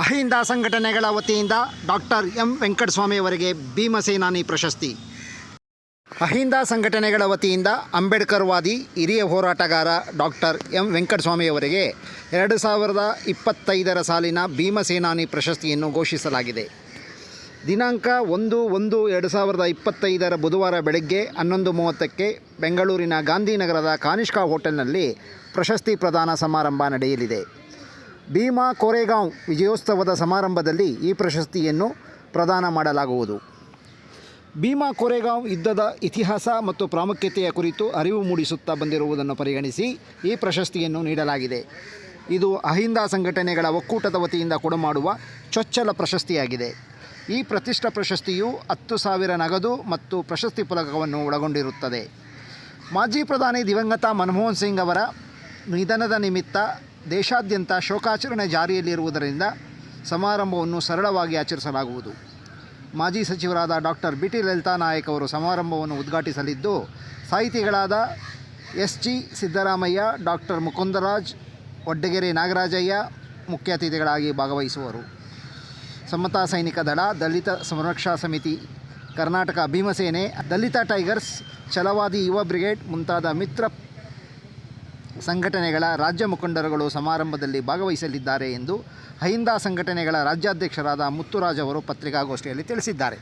ಅಹಿಂದ ಸಂಘಟನೆಗಳ ವತಿಯಿಂದ doctor M ವೆಂಕಟಸ್ವಾಮಿಯವರಿಗೆ ಭೀಮಸೇನಾನಿ ಪ್ರಶಸ್ತಿ. ಅಹಿಂದ ಸಂಘಟನೆಗಳ ವತಿಯಿಂದ ಅಂಬೇಡ್ಕರ್ವಾದಿ ಹಿರಿಯ ಹೋರಾಟಗಾರ ಡಾಕ್ಟರ್ ಎಂ ವೆಂಕಟಸ್ವಾಮಿಯವರಿಗೆ 2025 ಸಾಲಿನ ಭೀಮಸೇನಾನಿ ಪ್ರಶಸ್ತಿಯನ್ನು ಘೋಷಿಸಲಾಗಿದೆ. ದಿನಾಂಕ 1/1/2025 ಬುಧವಾರ ಬೆಳಗ್ಗೆ 11:30ಕ್ಕೆ ಬೆಂಗಳೂರಿನ ಗಾಂಧಿನಗರದ ಕಾನಿಷ್ಕಾ ಹೋಟೆಲ್ನಲ್ಲಿ ಪ್ರಶಸ್ತಿ ಪ್ರದಾನ ಸಮಾರಂಭ ನಡೆಯಲಿದೆ. ಭೀಮಾ ಕೋರೆಗಾಂವ್ ವಿಜಯೋತ್ಸವದ ಸಮಾರಂಭದಲ್ಲಿ ಈ ಪ್ರಶಸ್ತಿಯನ್ನು ಪ್ರದಾನ ಮಾಡಲಾಗುವುದು. ಭೀಮಾ ಕೋರೆಗಾಂವ್ ಯುದ್ಧದ ಇತಿಹಾಸ ಮತ್ತು ಪ್ರಾಮುಖ್ಯತೆಯ ಕುರಿತು ಅರಿವು ಮೂಡಿಸುತ್ತಾ ಬಂದಿರುವುದನ್ನು ಪರಿಗಣಿಸಿ ಈ ಪ್ರಶಸ್ತಿಯನ್ನು ನೀಡಲಾಗಿದೆ. ಇದು ಅಹಿಂದ ಸಂಘಟನೆಗಳ ಒಕ್ಕೂಟದ ವತಿಯಿಂದ ಕೊಡಮಾಡುವ ಚೊಚ್ಚಲ ಪ್ರಶಸ್ತಿಯಾಗಿದೆ. ಈ ಪ್ರತಿಷ್ಠ ಪ್ರಶಸ್ತಿಯು 10,000 ನಗದು ಮತ್ತು ಪ್ರಶಸ್ತಿ ಫಲಕವನ್ನು ಒಳಗೊಂಡಿರುತ್ತದೆ. ಮಾಜಿ ಪ್ರಧಾನಿ ದಿವಂಗತ ಮನಮೋಹನ್ ಸಿಂಗ್ ಅವರ ನಿಧನದ ನಿಮಿತ್ತ ದೇಶಾದ್ಯಂತ ಶೋಕಾಚರಣೆ ಜಾರಿಯಲ್ಲಿರುವುದರಿಂದ ಸಮಾರಂಭವನ್ನು ಸರಳವಾಗಿ ಆಚರಿಸಲಾಗುವುದು. ಮಾಜಿ ಸಚಿವರಾದ doctor B T Lalitha Naik ಅವರು ಸಮಾರಂಭವನ್ನು ಉದ್ಘಾಟಿಸಲಿದ್ದು, ಸಾಹಿತಿಗಳಾದ SG ಸಿದ್ದರಾಮಯ್ಯ, ಡಾಕ್ಟರ್ ಮುಕುಂದರಾಜ್, ವಡ್ಡಗೆರೆ ನಾಗರಾಜಯ್ಯ ಮುಖ್ಯ ಅತಿಥಿಗಳಾಗಿ ಭಾಗವಹಿಸುವರು. ಸಮತಾ ಸೈನಿಕ ದಳ, ದಲಿತ ಸಂರಕ್ಷಣಾ ಸಮಿತಿ, ಕರ್ನಾಟಕ ಭೀಮಸೇನೆ, ದಲಿತ ಟೈಗರ್ಸ್, ಛಲವಾದಿ ಯುವ ಬ್ರಿಗೇಡ್ ಮುಂತಾದ ಮಿತ್ರ ಸಂಘಟನೆಗಳ ರಾಜ್ಯ ಮುಖಂಡರುಗಳು ಸಮಾರಂಭದಲ್ಲಿ ಭಾಗವಹಿಸಲಿದ್ದಾರೆ ಎಂದು ಅಹಿಂದ ಸಂಘಟನೆಗಳ ರಾಜ್ಯಾಧ್ಯಕ್ಷರಾದ ಮುತ್ತುರಾಜ್ ಅವರು ಪತ್ರಿಕಾಗೋಷ್ಠಿಯಲ್ಲಿ ತಿಳಿಸಿದ್ದಾರೆ.